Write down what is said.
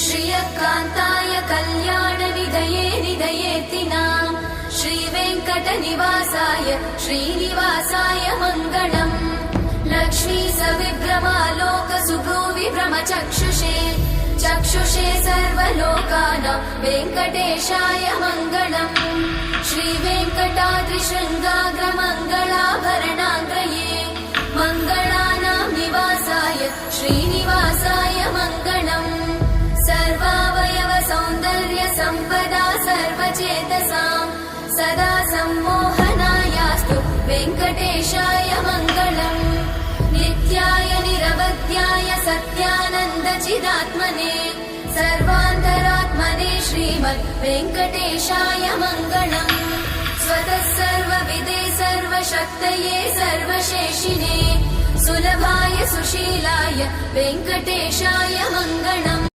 श्रियकान्ताय कल्याणनिधये निधयेतिनाम् श्रीवेङ्कटनिवासाय श्रीनिवासाय मङ्गलम्। लक्ष्मी सविभ्रमालोकसुभ्रूविभ्रमचक्षुषे चक्षुषे सर्वलोकानां वेङ्कटेशाय मङ्गलम्। श्रीवेङ्कटाद्रिशृङ्गाग्रमङ्गलाभरणाङ्गये मङ्गलानां निवासाय श्रीनिवासाय मङ्गलम्। सर्वावयव सौन्दर्य सम्पदा सर्वचेतसां सदा सम्मोहनायास्तु वेङ्कटेशाय मङ्गलम्। नित्याय निरवध्याय सत्यानन्दचिदात्मने सर्वान्तरात्मने श्रीमद् वेङ्कटेशाय मङ्गलम्। स्वतः सर्वविदे सर्वशक्तये सर्वशेषिने सुलभाय सुशीलाय वेङ्कटेशाय मङ्गलम्।